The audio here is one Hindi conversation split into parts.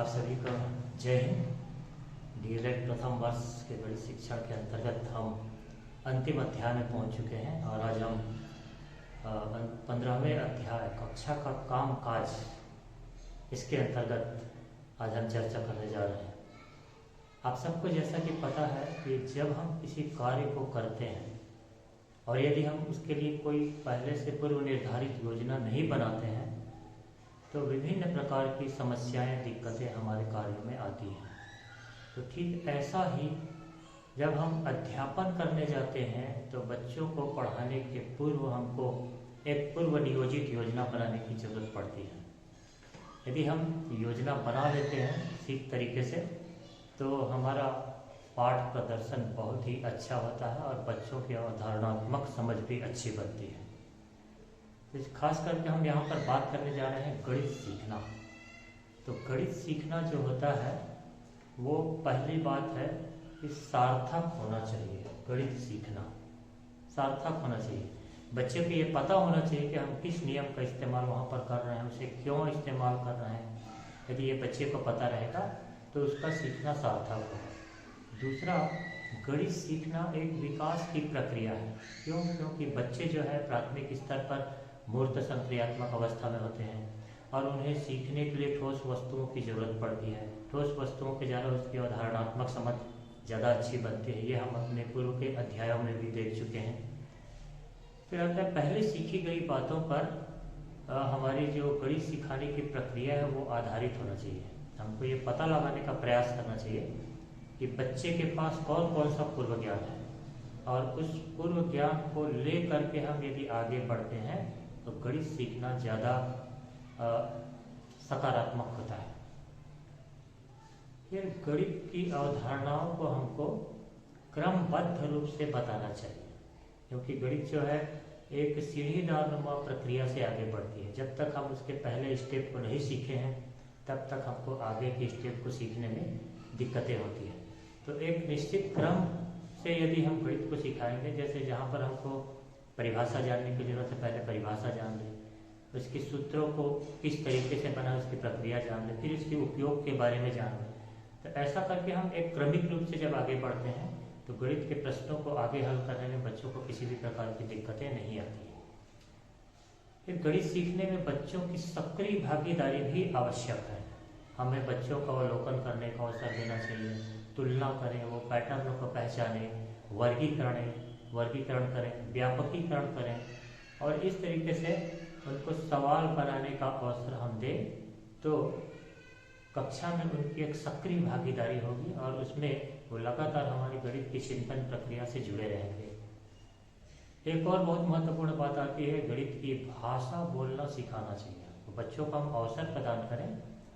आप सभी को जय हिंद। डीएलएड प्रथम वर्ष के गणित शिक्षण के अंतर्गत हम अंतिम अध्याय में पहुंच चुके हैं और आज हम 15वें अध्याय कक्षा का काम काज इसके अंतर्गत आज हम चर्चा करने जा रहे हैं। आप सबको जैसा कि पता है कि जब हम किसी कार्य को करते हैं और यदि हम उसके लिए कोई पहले से पूर्व निर्धारित योजना नहीं बनाते हैं तो विभिन्न प्रकार की समस्याएं, दिक्कतें हमारे कार्यों में आती हैं। तो ठीक ऐसा ही जब हम अध्यापन करने जाते हैं तो बच्चों को पढ़ाने के पूर्व हमको एक पूर्व नियोजित योजना बनाने की ज़रूरत पड़ती है। यदि हम योजना बना लेते हैं ठीक तरीके से तो हमारा पाठ प्रदर्शन बहुत ही अच्छा होता है और बच्चों की अवधारणात्मक समझ भी अच्छी बनती है। तो खास करके हम यहाँ पर बात करने जा रहे हैं गणित सीखना। तो गणित सीखना जो होता है वो पहली बात है कि सार्थक होना चाहिए। गणित सीखना सार्थक होना चाहिए। बच्चे को ये पता होना चाहिए कि हम किस नियम का इस्तेमाल वहाँ पर कर रहे हैं, उसे क्यों इस्तेमाल कर रहे हैं। यदि ये बच्चे को पता रहेगा तो उसका सीखना सार्थक होगा। दूसरा, गणित सीखना एक विकास की प्रक्रिया है। क्योंकि बच्चे जो है प्राथमिक स्तर पर मूर्त संक्रियात्मक अवस्था में होते हैं और उन्हें सीखने के लिए ठोस वस्तुओं की जरूरत पड़ती है। ठोस वस्तुओं के ज़्यादा उसकी अवधारणात्मक समझ ज़्यादा अच्छी बनती है। ये हम अपने पूर्व के अध्यायों में भी देख चुके हैं। फिर आता है पहले सीखी गई बातों पर हमारी जो गणित सिखाने की प्रक्रिया है वो आधारित होना चाहिए। हमको ये पता लगाने का प्रयास करना चाहिए कि बच्चे के पास कौन कौन सा पूर्व ज्ञान है और उस पूर्व ज्ञान को ले करके हम यदि आगे बढ़ते हैं तो गणित सीखना ज़्यादा सकारात्मक होता है। फिर गणित की अवधारणाओं को हमको क्रमबद्ध रूप से बताना चाहिए, क्योंकि गणित जो है एक सीढ़ीदारनुमा प्रक्रिया से आगे बढ़ती है। जब तक हम उसके पहले स्टेप को नहीं सीखे हैं तब तक हमको आगे के स्टेप को सीखने में दिक्कतें होती हैं। तो एक निश्चित क्रम से यदि हम गणित को सिखाएंगे, जैसे जहाँ पर हमको परिभाषा जानने की जरूरत है, पहले परिभाषा जान लें, उसके सूत्रों को किस तरीके से बना उसकी प्रक्रिया जान लें, फिर इसके उपयोग के बारे में जान लें। तो ऐसा करके हम एक क्रमिक रूप से जब आगे बढ़ते हैं तो गणित के प्रश्नों को आगे हल करने में बच्चों को किसी भी प्रकार की दिक्कतें नहीं आती हैं। फिर गणित सीखने में बच्चों की सक्रिय भागीदारी भी आवश्यक है। हमें बच्चों का अवलोकन करने का अवसर देना चाहिए, तुलना करें, वो पैटर्नों को पहचानें, वर्गीकरण करें, व्यापकीकरण करें और इस तरीके से उनको सवाल बनाने का अवसर हम दें तो कक्षा में उनकी एक सक्रिय भागीदारी होगी और उसमें वो लगातार हमारी गणित की चिंतन प्रक्रिया से जुड़े रहेंगे। एक और बहुत महत्वपूर्ण बात आती है, गणित की भाषा बोलना सिखाना चाहिए। तो बच्चों को हम अवसर प्रदान करें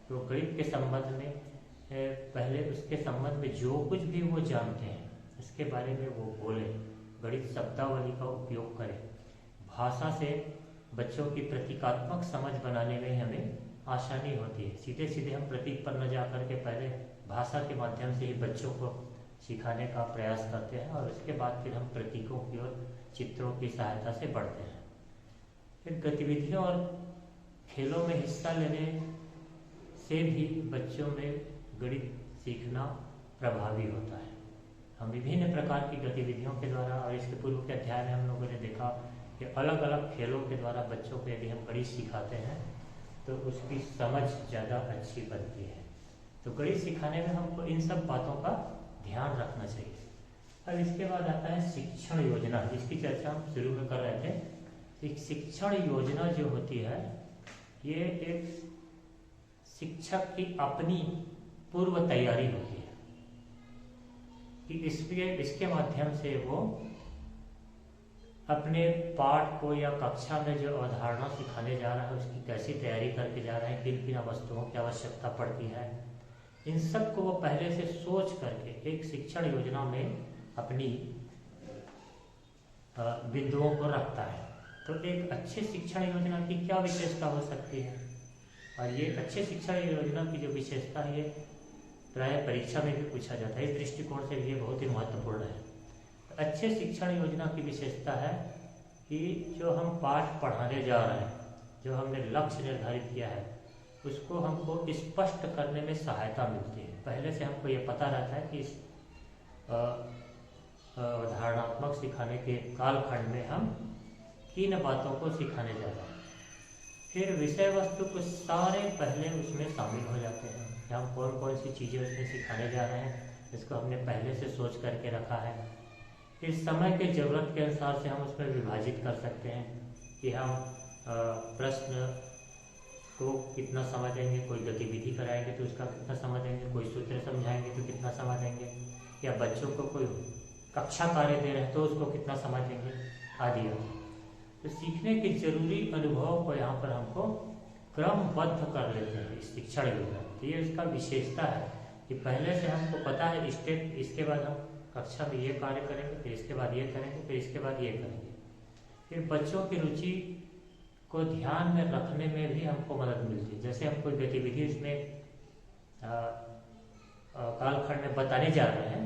तो गणित के संबंध में पहले उसके संबंध में जो कुछ भी वो जानते हैं इसके बारे में वो बोलें, गणित शब्दावली का उपयोग करें। भाषा से बच्चों की प्रतीकात्मक समझ बनाने में हमें आसानी होती है। सीधे सीधे हम प्रतीक पर न जा करके पहले भाषा के माध्यम से ही बच्चों को सिखाने का प्रयास करते हैं और उसके बाद फिर हम प्रतीकों की ओर चित्रों की सहायता से बढ़ते हैं। फिर गतिविधियों और खेलों में हिस्सा लेने से भी बच्चों में गणित सीखना प्रभावी होता है। हम विभिन्न प्रकार की गतिविधियों के द्वारा, और इसके पूर्व के अध्याय में हम लोगों ने देखा कि अलग अलग खेलों के द्वारा बच्चों को यदि हम गणित सिखाते हैं तो उसकी समझ ज़्यादा अच्छी बनती है। तो गणित सिखाने में हमको इन सब बातों का ध्यान रखना चाहिए। अब इसके बाद आता है शिक्षण योजना, जिसकी चर्चा हम शुरू में कर रहे थे। शिक्षण योजना जो होती है ये एक शिक्षक की अपनी पूर्व तैयारी होती है कि इसके माध्यम से वो अपने पाठ को या कक्षा में जो अवधारणा सिखाने जा रहा है उसकी कैसी तैयारी करके जा रहे हैं, किन किन वस्तुओं की आवश्यकता पड़ती है, इन सब को वो पहले से सोच करके एक शिक्षण योजना में अपनी बिंदुओं को रखता है। तो एक अच्छे शिक्षण योजना की क्या विशेषता हो सकती है, और ये अच्छे शिक्षण योजना की जो विशेषता है ये प्राय परीक्षा में भी पूछा जाता है। इस दृष्टिकोण से भी ये बहुत ही महत्वपूर्ण है। अच्छे शिक्षण योजना की विशेषता है कि जो हम पाठ पढ़ाने जा रहे हैं, जो हमने लक्ष्य निर्धारित किया है, उसको हमको स्पष्ट करने में सहायता मिलती है। पहले से हमको ये पता रहता है कि इस धारणात्मक सिखाने के कालखंड में हम किन बातों को सिखाने जा रहे हैं। फिर विषय वस्तु को सारे पहले उसमें शामिल हो जाते हैं कि हम कौन कौन सी चीज़ें उसमें सिखाने जा रहे हैं, इसको हमने पहले से सोच करके रखा है। फिर समय के ज़रूरत के अनुसार से हम उसमें विभाजित कर सकते हैं कि हम प्रश्न को कितना समय देंगे, कोई गतिविधि कराएंगे तो उसका कितना समय देंगे, कोई सूत्र समझाएंगे तो कितना समय देंगे, या बच्चों को कोई कक्षा कार्य दे रहे हैं तो उसको कितना समय देंगे, आदि आदि। तो सीखने के जरूरी अनुभव को यहाँ पर हमको क्रमबद्ध कर लेते हैं इस शिक्षण योजना। तो ये इसका विशेषता है कि पहले से हमको पता है स्टेप, इसके बाद हम कक्षा में ये कार्य करेंगे, फिर इसके बाद ये करेंगे, फिर इसके बाद ये करेंगे। फिर बच्चों की रुचि को ध्यान में रखने में भी हमको मदद मिलती है। जैसे हम कोई गतिविधि इसमें कालखंड में बताने जा रहे हैं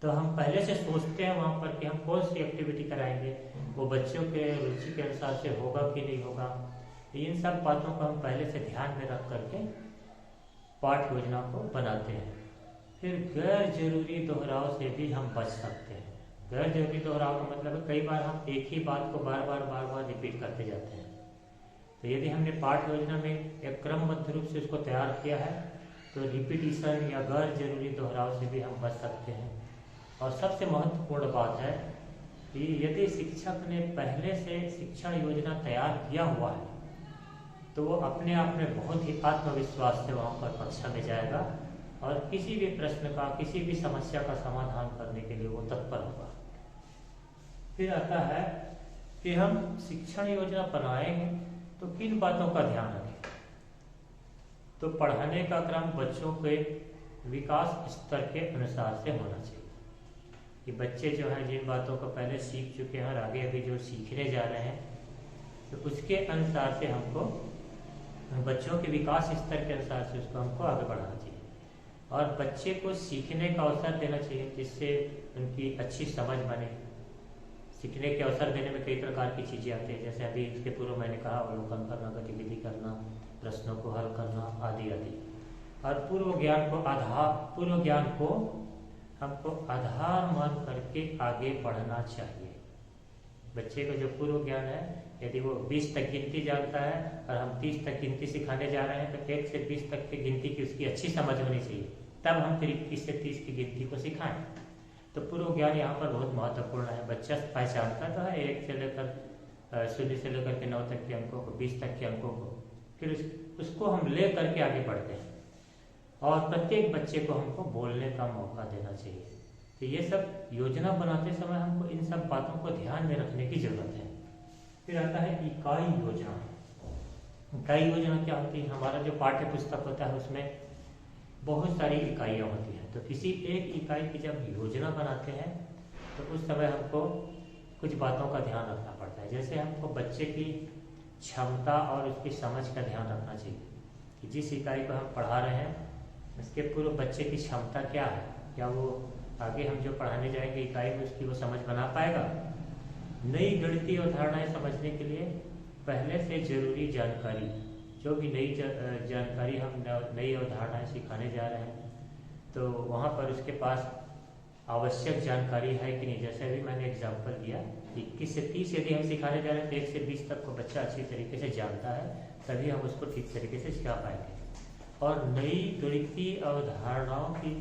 तो हम पहले से सोचते हैं वहाँ पर कि हम कौन सी एक्टिविटी कराएंगे, वो बच्चों के रुचि के अनुसार से होगा कि नहीं होगा। इन सब बातों को हम पहले से ध्यान में रख करके पाठ योजना को बनाते हैं। फिर गैर जरूरी दोहराव से भी हम बच सकते हैं। गैर जरूरी दोहराव का मतलब है कई बार हम एक ही बात को बार बार रिपीट करते जाते हैं। तो यदि हमने पाठ योजना में एक क्रमबद्ध रूप से उसको तैयार किया है तो रिपीटिशन या गैर जरूरी दोहराव से भी हम बच सकते हैं। और सबसे महत्वपूर्ण बात है कि यदि शिक्षक ने पहले से शिक्षण योजना तैयार किया हुआ है तो वो अपने आप में बहुत ही आत्मविश्वास से वहाँ पर कक्षा में जाएगा और किसी भी प्रश्न का, किसी भी समस्या का समाधान करने के लिए वो तत्पर होगा। फिर आता है कि हम शिक्षण योजना बनाएंगे तो किन बातों का ध्यान रखें। तो पढ़ाने का क्रम बच्चों के विकास स्तर के अनुसार से होना चाहिए कि बच्चे जो हैं जिन बातों को पहले सीख चुके हैं और आगे अभी जो सीखने जा रहे हैं तो उसके अनुसार से हमको बच्चों के विकास स्तर के अनुसार से उसको हमको आगे बढ़ाना चाहिए और बच्चे को सीखने का अवसर देना चाहिए जिससे उनकी अच्छी समझ बने। सीखने के अवसर देने में कई प्रकार की चीज़ें आती हैं, जैसे अभी इसके पूर्व मैंने कहा अवलोकन करना, गतिविधि करना, प्रश्नों को हल करना, आदि आदि। और पूर्व ज्ञान को हमको आधार मान करके आगे बढ़ना चाहिए। बच्चे को जो पूर्व ज्ञान है, यदि वो 20 तक गिनती जानता है और हम 30 तक गिनती सिखाने जा रहे हैं तो 1 से 20 तक की गिनती की उसकी अच्छी समझ होनी चाहिए, तब हम फिर 21 से 30 की गिनती को सिखाएं। तो पूर्व ज्ञान यहाँ पर बहुत महत्वपूर्ण है। बच्चा पहचानता तो है 1 से लेकर 0 से लेकर के 9 तक के अंकों को, 20 तक के अंकों को, फिर उसको हम ले करके आगे बढ़ते हैं और प्रत्येक बच्चे को हमको बोलने का मौका देना चाहिए। तो ये सब योजना बनाते समय हमको इन सब बातों को ध्यान में रखने की जरूरत है। फिर आता है इकाई योजना। इकाई योजना क्या होती है? हमारा जो पाठ्य पुस्तक होता है उसमें बहुत सारी इकाइयाँ होती हैं। तो किसी एक इकाई की जब योजना बनाते हैं तो उस समय हमको कुछ बातों का ध्यान रखना पड़ता है। जैसे हमको बच्चे की क्षमता और उसकी समझ का ध्यान रखना चाहिए कि जिस इकाई को हम पढ़ा रहे हैं उसके पूर्व बच्चे की क्षमता क्या है, क्या वो आगे हम जो पढ़ाने जाएंगे इकाई में उसकी वो समझ बना पाएगा। नई गणितीय अवधारणाएं समझने के लिए पहले से जरूरी जानकारी, जो भी नई जानकारी हम नई अवधारणाएं सिखाने जा रहे हैं तो वहाँ पर उसके पास आवश्यक जानकारी है कि नहीं। जैसे अभी मैंने एग्जाम्पल दिया 21 से 30 यदि हम सिखाने जा रहे हैं तो 1 से 20 तक को बच्चा अच्छी तरीके से जानता है, तभी हम उसको ठीक तरीके से सिखा पाएंगे। और नई गणितीय अवधारणाओं की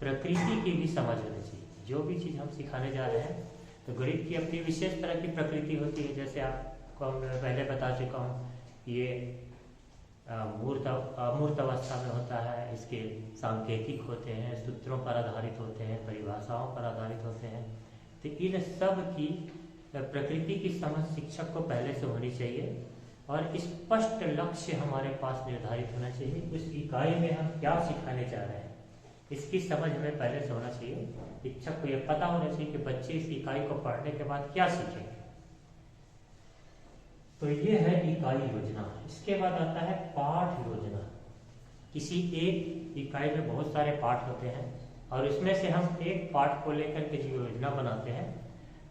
प्रकृति की भी समझ होनी चाहिए। जो भी चीज़ हम सिखाने जा रहे हैं तो गणित की अपनी विशेष तरह की प्रकृति होती है। जैसे आपको मैं पहले बता चुका हूँ, ये अमूर्त अवस्था में होता है, इसके सांकेतिक होते हैं, सूत्रों पर आधारित होते हैं, परिभाषाओं पर आधारित होते हैं। तो इन सब की प्रकृति की समझ शिक्षक को पहले से होनी चाहिए और स्पष्ट लक्ष्य हमारे पास निर्धारित होना चाहिए। उस इकाई में हम क्या सिखाने जा रहे हैं इसकी समझ हमें पहले से होना चाहिए। शिक्षक को यह पता होना चाहिए कि बच्चे इस इकाई को पढ़ने के बाद क्या सीखेंगे। तो ये है इकाई योजना। इसके बाद आता है पाठ योजना। किसी एक इकाई में बहुत सारे पाठ होते हैं और इसमें से हम एक पाठ को लेकर के जो योजना बनाते हैं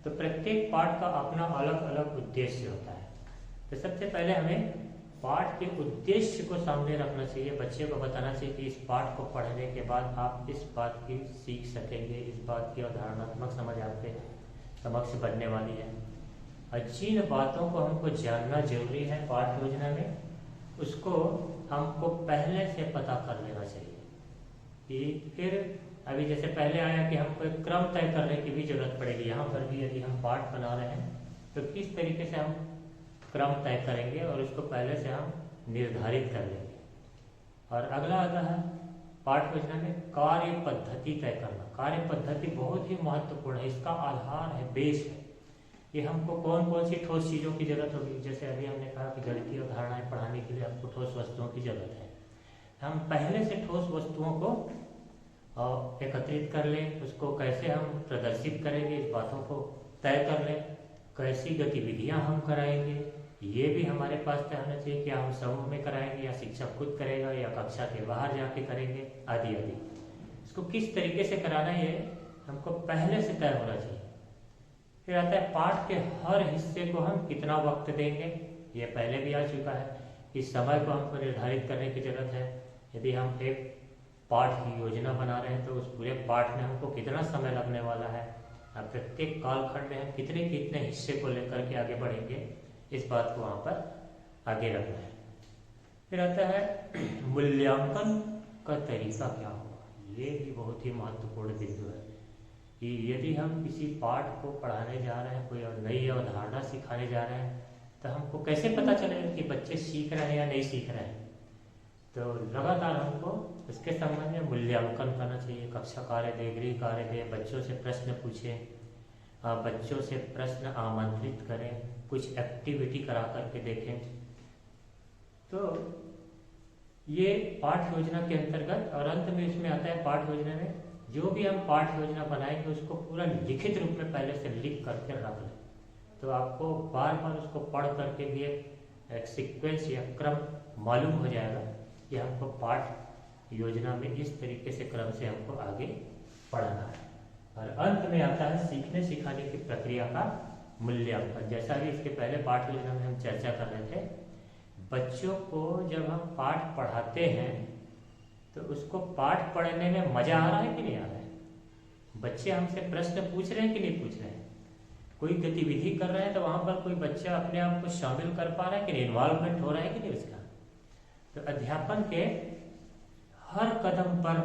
तो प्रत्येक पाठ का अपना अलग अलग उद्देश्य होता है। तो सबसे पहले हमें पाठ के उद्देश्य को सामने रखना चाहिए। बच्चे को बताना चाहिए कि इस पाठ को पढ़ने के बाद आप इस बात की सीख सकेंगे, इस बात की अवधारणात्मक समझ आपके समक्ष बनने वाली है। और जिन बातों को हमको जानना जरूरी है पाठ योजना में, उसको हमको पहले से पता कर लेना चाहिए। कि फिर अभी जैसे पहले आया कि हमको एक क्रम तय करने की भी जरूरत पड़ेगी। यहाँ पर भी यदि हम पाठ बना रहे हैं तो किस तरीके से हम क्रम तय करेंगे और उसको पहले से हम निर्धारित कर लेंगे। और अगला आता है पाठ योजना में कार्य पद्धति तय करना। कार्य पद्धति बहुत ही महत्वपूर्ण है, इसका आधार है, बेस है कि हमको कौन कौन सी ठोस चीज़ों की जरूरत होगी। जैसे अभी हमने कहा कि गणितीय अवधारणाएं पढ़ाने के लिए आपको ठोस वस्तुओं की जरूरत है। हम पहले से ठोस वस्तुओं को एकत्रित कर लें, उसको कैसे हम प्रदर्शित करेंगे इस बातों को तय कर लें, कैसी गतिविधियां हम कराएंगे ये भी हमारे पास तय होना चाहिए। क्या हम समूह में कराएंगे या शिक्षक खुद करेगा या कक्षा के बाहर जाके करेंगे, आदि आदि। इसको किस तरीके से कराना है ये हमको पहले से तय होना चाहिए। फिर आता है पाठ के हर हिस्से को हम कितना वक्त देंगे, ये पहले भी आ चुका है कि समय को हमको निर्धारित करने की जरूरत है। यदि हम एक पाठ की योजना बना रहे हैं तो उस पूरे पाठ में हमको कितना समय लगने वाला है, प्रत्येक कालखंड में हम कितने कितने हिस्से को लेकर के आगे बढ़ेंगे, इस बात को वहाँ पर आगे रखना है। फिर आता है मूल्यांकन का तरीका क्या होगा। ये भी बहुत ही महत्वपूर्ण बिंदु है कि यदि हम किसी पाठ को पढ़ाने जा रहे हैं, कोई नई अवधारणा सिखाने जा रहे हैं, तो हमको कैसे पता चलेगा कि बच्चे सीख रहे हैं या नहीं सीख रहे हैं। तो लगातार हमको इसके संबंध में मूल्यांकन करना चाहिए। कक्षा कार्य दे, गृह कार्य दे, बच्चों से प्रश्न पूछें, बच्चों से प्रश्न आमंत्रित करें, कुछ एक्टिविटी करा करके देखें। तो ये पाठ योजना के अंतर्गत, और अंत में इसमें आता है पाठ योजना में जो भी हम पाठ योजना बनाएंगे उसको पूरा लिखित रूप में पहले से लिख करके रख लें। तो आपको बार बार उसको पढ़ करके भी एक सीक्वेंस या क्रम मालूम हो जाएगा कि हमको पाठ योजना में इस तरीके से क्रम से हमको आगे पढ़ना है। और अंत में आता है सीखने सिखाने की प्रक्रिया का मूल्यांकन। जैसा भी इसके पहले पाठ योजना में हम चर्चा कर रहे थे, बच्चों को जब हम पाठ पढ़ाते हैं तो उसको पाठ पढ़ने में मजा आ रहा है कि नहीं आ रहा है। बच्चे हमसे प्रश्न पूछ रहे हैं कि नहीं पूछ रहे हैं, कोई गतिविधि कर रहे हैं तो वहां पर कोई बच्चा अपने आप को शामिल कर पा रहा है कि नहीं, इन्वॉल्वमेंट हो रहा है कि नहीं उसका। तो अध्यापन के हर कदम पर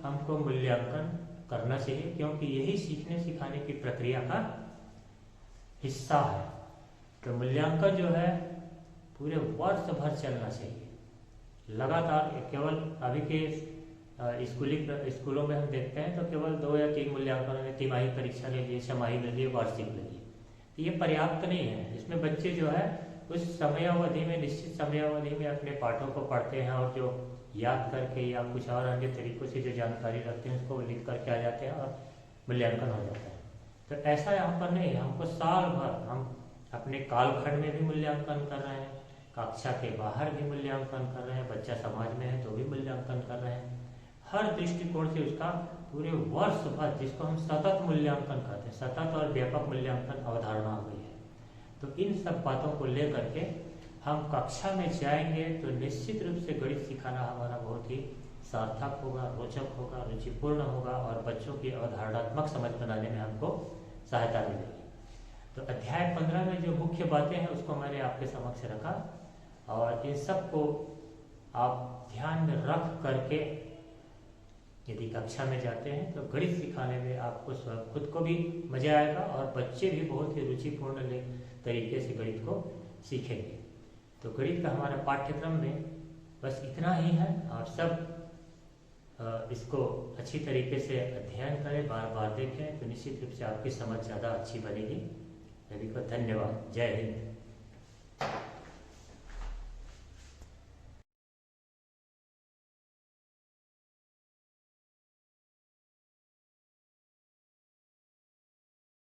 हमको मूल्यांकन करना चाहिए, क्योंकि यही सीखने सिखाने की प्रक्रिया का हिस्सा है। तो मूल्यांकन जो है पूरे वर्ष भर चलना चाहिए लगातार। केवल अभी के स्कूलों में हम देखते हैं तो केवल 2 या 3 मूल्यांकन में, तिमाही परीक्षा ले लिए, छमाही ले लिए, वार्षिक ले लिए, तो ये पर्याप्त नहीं है। इसमें बच्चे जो है उस समयावधि में, निश्चित समयावधि में अपने पाठों को पढ़ते हैं और जो याद करके या कुछ और अन्य तरीकों से जो जानकारी रखते हैं उसको लिख करके आ जाते हैं और मूल्यांकन हो जाता है। तो ऐसा यहाँ पर नहीं है, हमको साल भर हम अपने कालखंड में भी मूल्यांकन कर रहे हैं, कक्षा के बाहर भी मूल्यांकन कर रहे हैं, बच्चा समाज में है तो भी मूल्यांकन कर रहे हैं। हर दृष्टिकोण से उसका पूरे वर्ष भर, जिसको हम सतत मूल्यांकन कहते हैं, सतत और व्यापक मूल्यांकन अवधारणा हो गई है। तो इन सब बातों को लेकर के हम कक्षा में जाएंगे तो निश्चित रूप से गणित सिखाना हमारा बहुत ही सार्थक होगा, रोचक होगा, रुचिपूर्ण होगा और बच्चों की अवधारणात्मक समझ बनाने में हमको सहायता मिलेगी। तो अध्याय 15 में जो मुख्य बातें हैं उसको मैंने आपके समक्ष रखा, और इन सब को आप ध्यान में रख करके यदि कक्षा में जाते हैं तो गणित सिखाने में आपको खुद को भी मजा आएगा और बच्चे भी बहुत ही रुचिपूर्ण तरीके से गणित को सीखेंगे। तो गणित का हमारा पाठ्यक्रम में बस इतना ही है। आप सब इसको अच्छी तरीके से अध्ययन करें, बार बार देखें, तो निश्चित रूप से आपकी समझ ज़्यादा अच्छी बनेगी। सभी को धन्यवाद। जय हिंद।